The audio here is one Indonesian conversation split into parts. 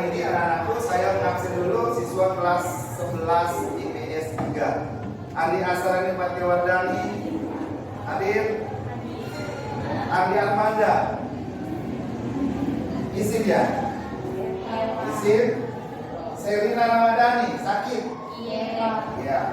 hari ini anak-anakku saya mengabsen dulu siswa kelas 11 IPS 3. Andi Asrani Patiwardani, hadir. Andi Armanda, isim ya? Isim. Serina Ramadhani, sakit? Iya.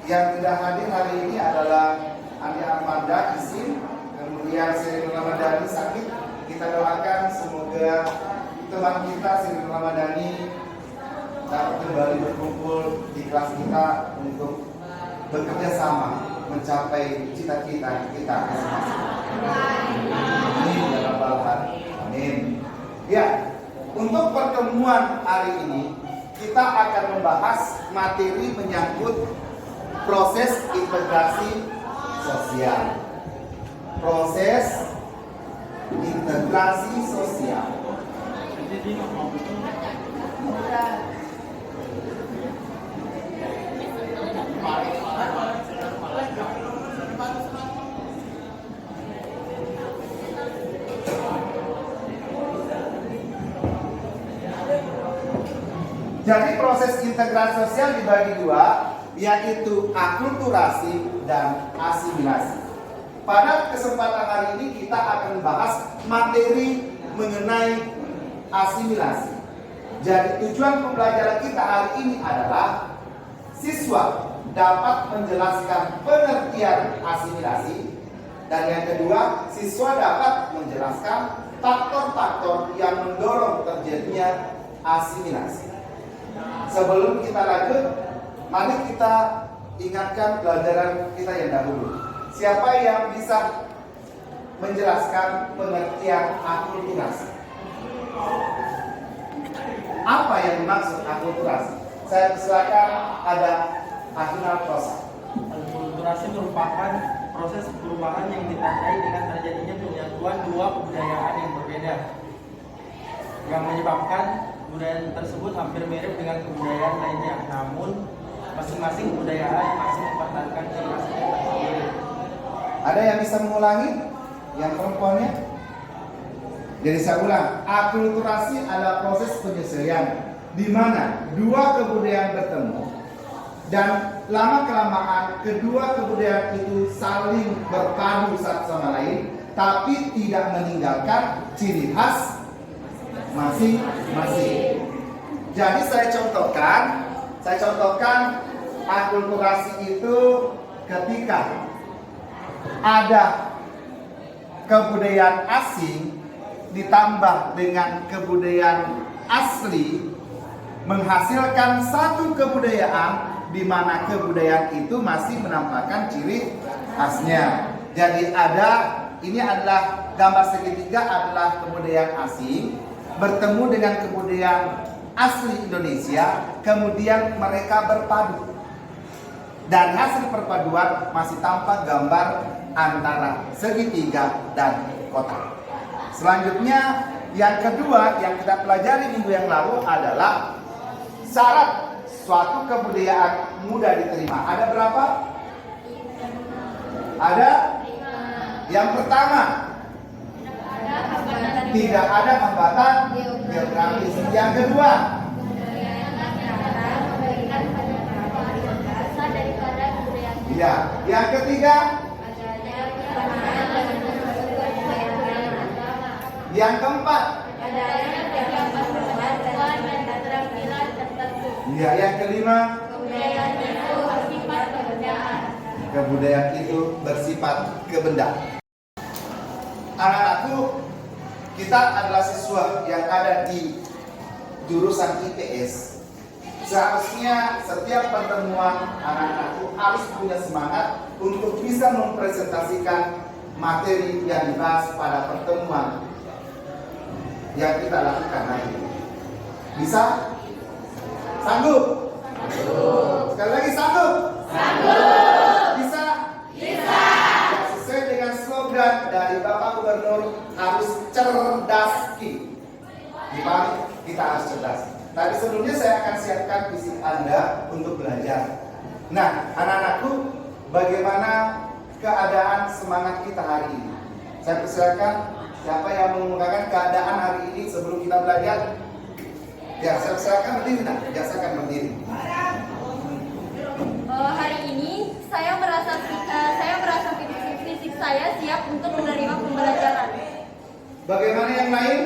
Yang tidak hadir hari ini adalah Andi Armanda, isim. Kemudian Serina Ramadhani sakit. Kita doakan semoga teman kita Serina Ramadhani dapat kembali berkumpul di kelas kita untuk bekerja sama mencapai cita-cita kita masing-masing. Amin ya rabbal alamin. Amin. Ya, untuk pertemuan hari ini kita akan membahas materi menyangkut proses integrasi sosial. Proses integrasi sosial. Jadi proses integrasi sosial dibagi dua, yaitu akulturasi dan asimilasi. Pada kesempatan hari ini kita akan membahas materi mengenai asimilasi. Jadi tujuan pembelajaran kita hari ini adalah siswa dapat menjelaskan pengertian asimilasi, dan yang kedua, siswa dapat menjelaskan faktor-faktor yang mendorong terjadinya asimilasi. Sebelum kita lanjut, mari kita ingatkan pelajaran kita yang dahulu. Siapa yang bisa menjelaskan pengertian akulturasi? Apa yang dimaksud akulturasi? Saya persilakan ada Akhirul Prosa. Akulturasi merupakan proses perubahan yang ditandai dengan terjadinya penyatuan dua kebudayaan yang berbeda, yang menyebabkan budaya tersebut hampir mirip dengan kebudayaan lainnya, namun masing-masing kebudayaan masih mempertahankan ciri khasnya tersendiri. Ada yang bisa mengulangi? Yang perempuannya? Jadi saya ulang, akulturasi adalah proses penyesuaian di mana dua kebudayaan bertemu dan lama-kelamaan kedua kebudayaan itu saling berpadu satu sama lain, tapi tidak meninggalkan ciri khas masing-masing. Jadi saya contohkan akulturasi itu ketika ada kebudayaan asing ditambah dengan kebudayaan asli menghasilkan satu kebudayaan di mana kebudayaan itu masih menampakkan ciri khasnya. Jadi ini adalah gambar segitiga adalah kebudayaan asing bertemu dengan kebudayaan asli Indonesia, kemudian mereka berpadu. Dan hasil perpaduan masih tampak gambar antara segitiga dan kotak. Selanjutnya, yang kedua yang kita pelajari minggu yang lalu adalah syarat suatu kebudayaan mudah diterima. Ada berapa? Ada? Yang pertama, tidak ada hambatan geografis. Yang kedua, ya. Yang ketiga, yang keempat, ya. Yang kelima, kebudayaan itu bersifat kebendaan. Anak-anakku, kita adalah siswa yang ada di jurusan IPS. Seharusnya setiap pertemuan anak-anakku harus punya semangat untuk bisa mempresentasikan materi yang dibahas pada pertemuan yang kita lakukan hari ini. Bisa? Sanggup? Sanggup. Sekali lagi sanggup? Sanggup. Bisa? Bisa. Sesuai dengan slogan dari Bapak Gubernur, harus cerdas. Dipahami? Kita harus cerdas. Tapi sebelumnya saya akan siapkan fisik Anda untuk belajar. Nah, anak-anakku, bagaimana keadaan semangat kita hari ini? Saya persilakan siapa yang mengungkapkan keadaan hari ini sebelum kita belajar. Ya, silakan berdiri nak. Ya, silakan berdiri. Hari ini saya merasa fisik saya siap untuk menerima pembelajaran. Bagaimana yang lain?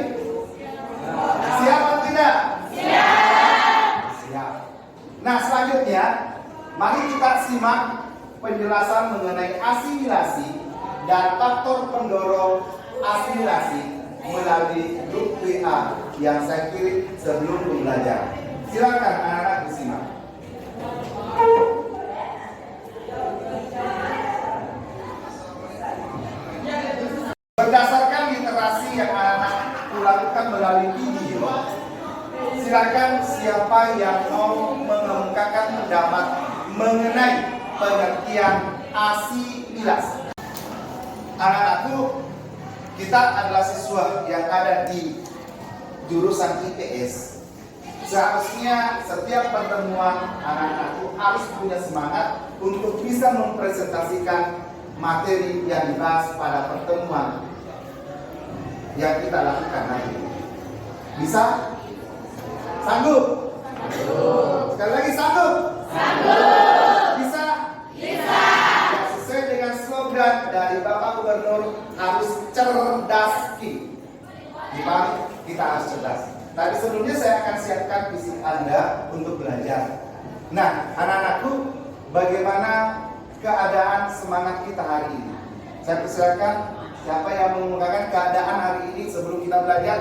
Siap atau tidak? Siap. Nah, selanjutnya mari kita simak penjelasan mengenai asimilasi dan faktor pendorong asimilasi melalui grup WA yang saya kirim sebelum pembelajaran. Silakan anak-anak disimak. Berdasarkan literasi yang anak-anak lakukan melalui video, silakan siapa yang mau mengemukakan pendapat mengenai pengertian asimilasi. Anak-anakku, kita adalah siswa yang ada di jurusan IPS. Seharusnya setiap pertemuan anak-anakku harus punya semangat untuk bisa mempresentasikan materi yang dibahas pada pertemuan yang kita lakukan nanti. Bisa? Sanggup? Sekali lagi sanggup? Bisa? Ya, sesuai dengan slogan dari Bapak Gubernur, harus cerdas. Dipahami? Kita harus cerdas. Tapi sebelumnya saya akan siapkan fisik Anda untuk belajar. Nah, anak-anakku, bagaimana keadaan semangat kita hari ini? Saya persilakan siapa yang mengemukakan keadaan hari ini sebelum kita belajar.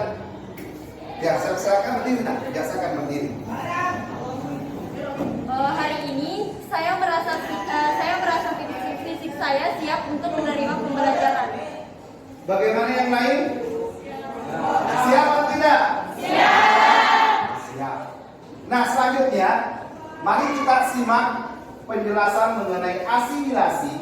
Ya, saya persilakan berdiri nak. Ya, silakan berdiri. Hari ini saya merasa fisik saya siap untuk menerima pembelajaran. Bagaimana yang lain? Siap atau tidak? Siap. Nah, selanjutnya mari kita simak penjelasan mengenai asimilasi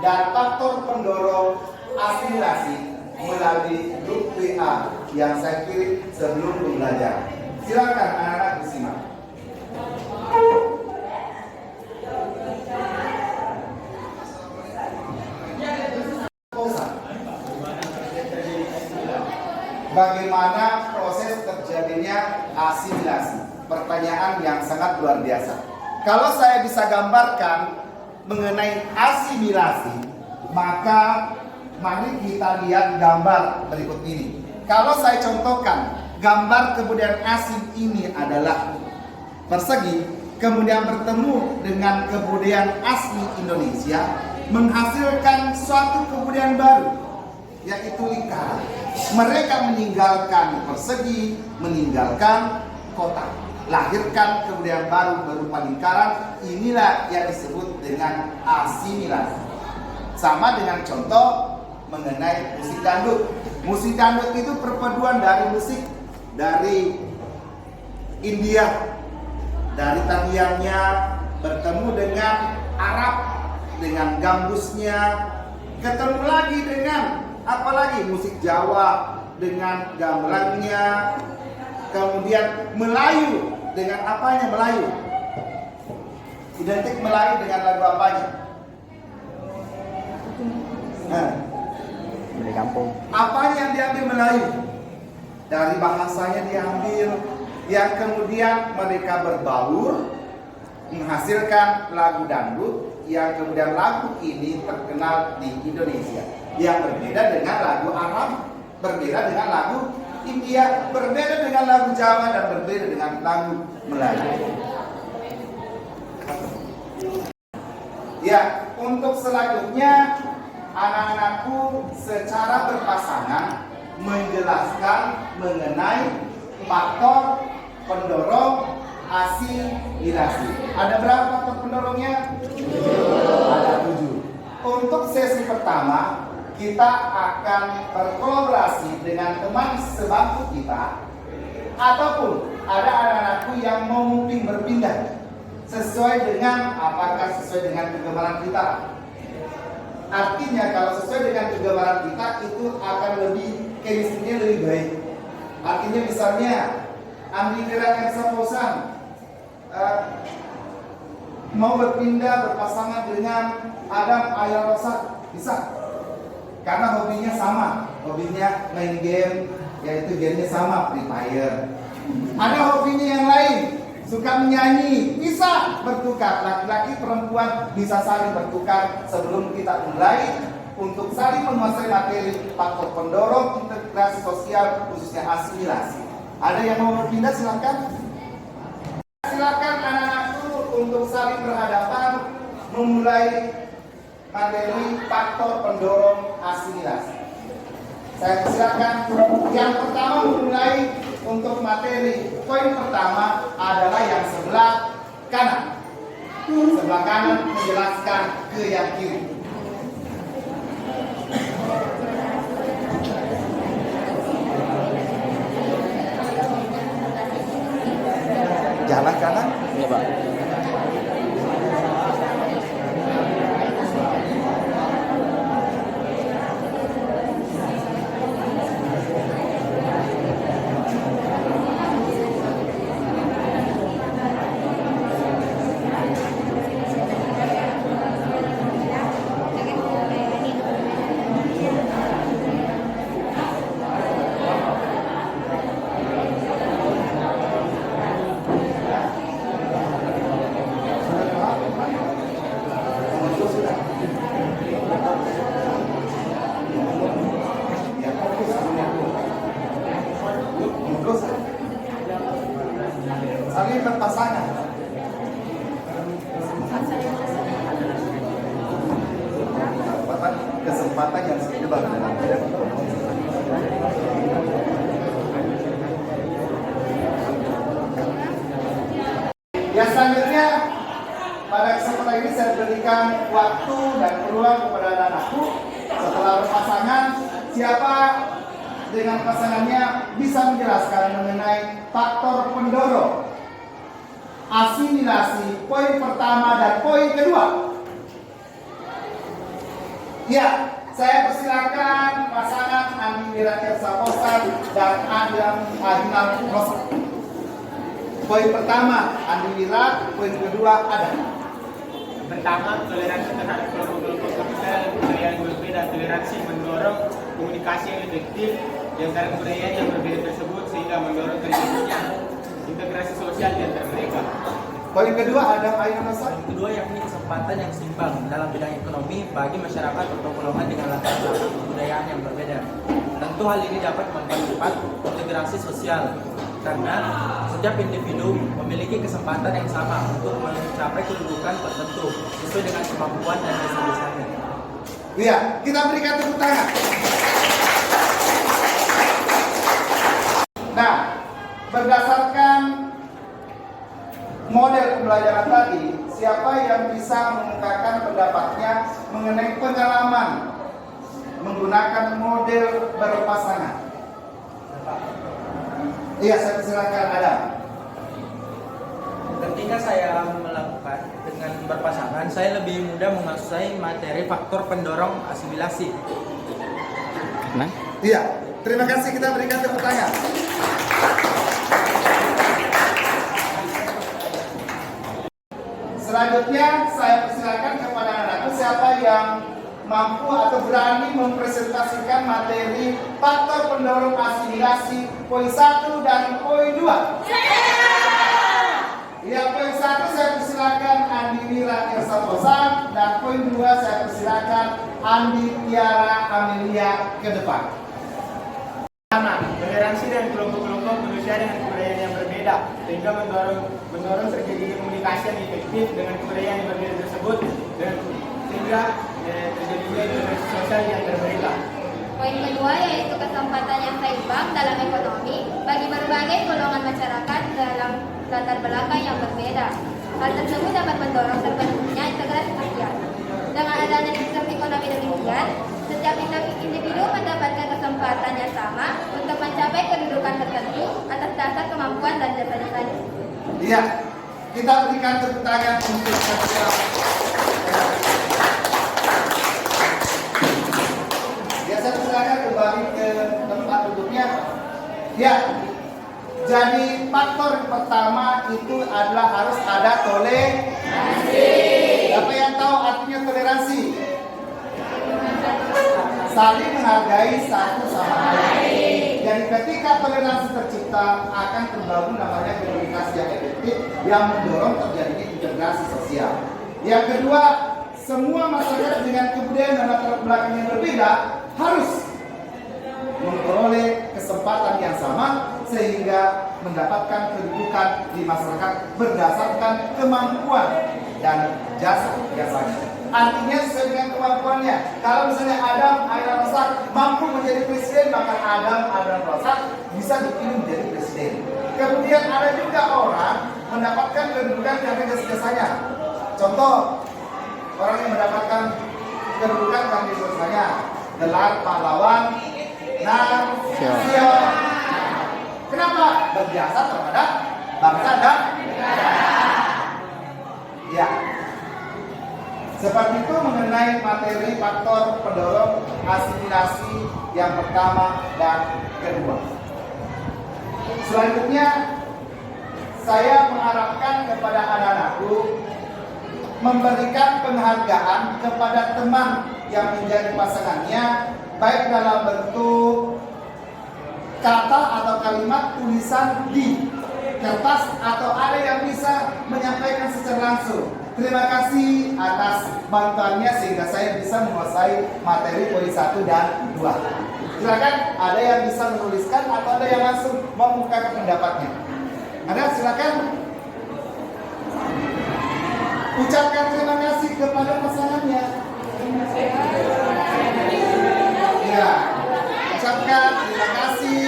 dan faktor pendorong asimilasi melalui grup WA yang saya kirim sebelum pembelajaran. Silakan anak-anak disimak. Bagaimana proses terjadinya asimilasi? Pertanyaan yang sangat luar biasa. Kalau saya bisa gambarkan mengenai asimilasi, maka mari kita lihat gambar berikut ini. Kalau saya contohkan, gambar kebudayaan asing ini adalah persegi, kemudian bertemu dengan kebudayaan asli Indonesia, menghasilkan suatu kebudayaan baru, yaitu lingkaran. Mereka meninggalkan persegi, meninggalkan kotak, lahirkan kebudayaan baru berupa lingkaran. Inilah yang disebut dengan asimilasi. Sama dengan contoh mengenai musik dangdut. Musik dangdut itu perpaduan dari musik dari India, dari tariannya bertemu dengan Arab, dengan gambusnya, ketemu lagi dengan apalagi musik Jawa dengan gamelannya, kemudian Melayu dengan apanya Melayu? Identik Melayu dengan lagu apanya? Dari kampung. Apanya yang diambil Melayu? Dari bahasanya diambil, yang kemudian mereka berbaur menghasilkan lagu dangdut, yang kemudian lagu ini terkenal di Indonesia, yang berbeda dengan lagu Arab, berbeda dengan lagu India, berbeda dengan lagu Jawa, dan berbeda dengan lagu Melayu. Ya, untuk selanjutnya anak-anakku secara berpasangan menjelaskan mengenai faktor pendorong asimilasi. Ada berapa faktor pendorongnya? Ada 7. Untuk sesi pertama, kita akan berkolaborasi dengan teman sebangku kita, ataupun ada anak-anakku yang mau mungkin berpindah sesuai dengan apakah sesuai dengan kegemaran kita. Artinya kalau sesuai dengan kegemaran kita itu akan lebih chemistry-nya lebih baik. Artinya misalnya Andi Kira Ensa Fausan mau berpindah berpasangan dengan Adam Ayal Rosa, bisa? Karena hobinya sama, hobinya main game, yaitu gamenya sama, Free Fire. Ada hobinya yang lain, suka menyanyi, bisa bertukar. Laki-laki perempuan bisa saling bertukar sebelum kita mulai untuk saling menguasai materi faktor pendorong integrasi sosial khususnya asimilasi. Ada yang mau berpindah silakan. Silakan anak-anakku untuk saling berhadapan memulai materi faktor pendorong asimilasi. Saya silakan yang pertama memulai untuk materi. Poin pertama adalah yang sebelah kanan. Sebelah kanan menjelaskan ke yang kiri. Jalan kanan? Iya, Pak. Saling berpasangan. Kesempatan yang sebentar. Yang selanjutnya pada kesempatan ini saya berikan waktu dan peluang kepada anak-anakku setelah berpasangan siapa dengan pasangannya bisa menjelaskan mengenai faktor pendorong asimilasi poin pertama dan poin kedua. Ya, saya persilakan pasangan Andi Mirakel Saposan dan Adam Adinal Rosa. Poin pertama Andi Mira, poin kedua Adam. Pertama, toleransi terhadap kelompok-kelompok kebudayaan dan kebudayaan yang berbeda. Toleransi mendorong komunikasi yang efektif di antara kebudayaan yang berbeda tersebut sehingga mendorong terjadinya integrasi sosial di antara mereka. Poin kedua Adam Adinal Rosa. Yang kedua yakni kesempatan yang seimbang dalam bidang ekonomi bagi masyarakat atau golongan dengan latar belakang kebudayaan yang berbeda. Tentu hal ini dapat mempercepat integrasi sosial karena setiap individu memiliki kesempatan yang sama untuk mencapai kedudukan tertentu sesuai dengan kemampuan dan bisa-bisanya. Iya, kita berikan tepuk tangan. Nah, berdasarkan model pembelajaran tadi, siapa yang bisa mengungkapkan pendapatnya mengenai pengalaman menggunakan model berpasangan? Iya, saya persilakan Adam. Ketika saya melakukan dengan berpasangan, saya lebih mudah menguasai materi faktor pendorong asimilasi. Nah, Iya, terima kasih, kita berikan tepuk tangan. Selanjutnya saya persilakan kepada anak-anakku siapa yang mampu atau berani mempresentasikan materi faktor pendorong asimilasi poin 1 dan poin 2. Ya, poin 1 saya persilakan Andi Mira Elsa Bosan dan poin 2 saya persilakan Andi Tiara Amelia ke depan. Pertama, toleransi dan kelompok-kelompok manusia dengan kebudayaan yang berbeda sehingga mendorong terjadinya komunikasi yang efektif dengan kebudayaan yang berbeda tersebut dan sehingga terjadinya integrasi sosial yang berbeda. Poin kedua yaitu kesempatan yang seimbang dalam ekonomi bagi berbagai golongan masyarakat dalam latar belakang yang berbeda. Hal tersebut dapat mendorong terbentuknya integrasi sosial. Dengan adanya sistem ekonomi demikian, setiap individu mendapatkan kesempatan yang sama untuk mencapai kedudukan tertentu atas dasar kemampuan dan jasa-jasanya. Iya, kita berikan tepuk tangan untuk setiap. Ya, saya persilakan kembali ke tempat duduknya. Ya, jadi faktor pertama itu adalah harus ada toleransi. Siapa yang tahu artinya toleransi? Saling menghargai satu sama lain. Jadi ketika toleransi tercipta akan terbangun namanya komunikasi yang efektif yang mendorong terjadinya integrasi sosial. Yang kedua, semua masyarakat dengan kebudayaan dan latar belakang yang berbeda harus memperoleh kesempatan yang sama sehingga mendapatkan kedudukan di masyarakat berdasarkan kemampuan dan jasanya. Artinya sesuai dengan kemampuannya. Kalau misalnya Adam Airan Rashad mampu menjadi presiden, maka Adam Airan Rashad bisa dipilih menjadi presiden. Kemudian ada juga orang mendapatkan kedudukan karena jasanya. Contoh, orang yang mendapatkan kedudukan karena jasanya, gelar pahlawan nasional. Kenapa? Berjasa terhadap bangsa dan negara. Ya. Seperti itu mengenai materi faktor pendorong asimilasi yang pertama dan kedua. Selanjutnya, saya mengharapkan kepada anak-anakku memberikan penghargaan kepada teman yang menjadi pasangannya, baik dalam bentuk kata atau kalimat tulisan di kertas atau ada yang bisa menyampaikan secara langsung. Terima kasih atas bantuannya sehingga saya bisa menguasai materi poin 1 dan 2. Silakan, ada yang bisa menuliskan atau ada yang langsung membuka pendapatnya. Ada, silakan. Ucapkan terima kasih kepada pasangannya. Ya, ucapkan terima kasih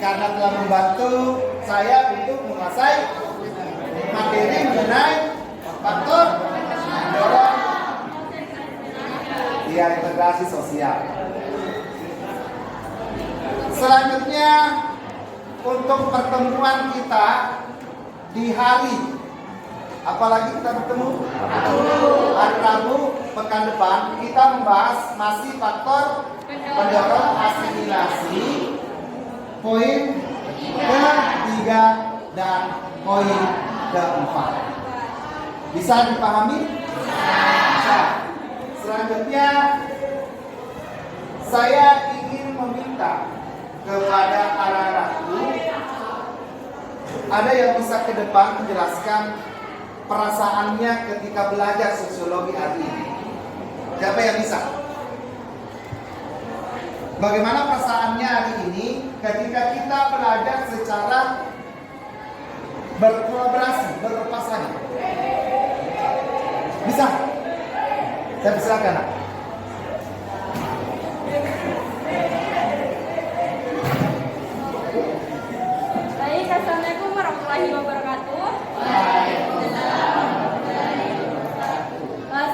karena telah membantu saya untuk menguasai materi mengenai faktor mendorong integrasi sosial. Selanjutnya, untuk pertemuan kita di hari, apalagi kita bertemu hari Rabu pekan depan, kita membahas masih faktor pendorong asimilasi poin ke-3 dan poin ke-4. Bisa dipahami? Bisa. Selanjutnya, saya ingin meminta kepada anak-anakku, ada yang bisa ke depan menjelaskan perasaannya ketika belajar sosiologi hari ini. Siapa yang bisa? Bagaimana perasaannya hari ini ketika kita belajar secara berkolaborasi, berpasangan? Bisa? Saya persilakan. Baik, assalamualaikum warahmatullahi wabarakatuh.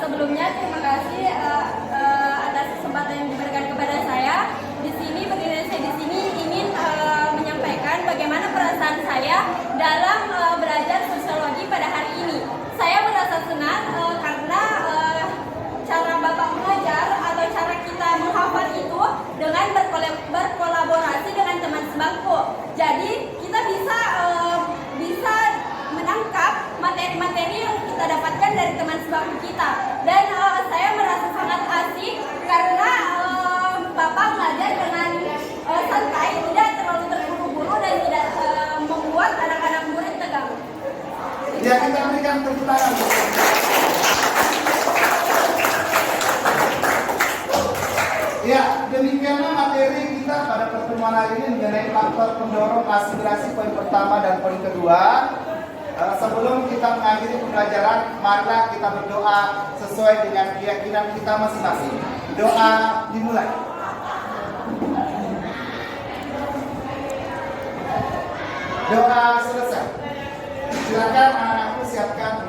Sebelumnya terima kasih atas kesempatan yang diberikan kepada saya. Di sini berdiri saya di sini ingin menyampaikan bagaimana perasaan saya dalam belajar sosiologi pada hari ini. Saya merasa senang karena cara Bapak mengajar atau cara kita menghafal itu dengan berkolaborasi dengan teman sebangku. Jadi kita bisa menangkap materi-materi yang kita dapatkan dari teman sebangku kita. Dan saya merasa sangat asik karena Bapak mengajar dengan santai, tidak terlalu terburu-buru dan tidak membuat anak-anak murid tegang. Ya, kita berikan tepuk tangan. Ya, demikianlah materi kita pada pertemuan hari ini mengenai faktor pendorong asimilasi poin pertama dan poin kedua. Sebelum kita mengakhiri pembelajaran, marilah kita berdoa sesuai dengan keyakinan kita masing-masing. Doa dimulai. Doa selesai. Silakan anak-anakku siapkan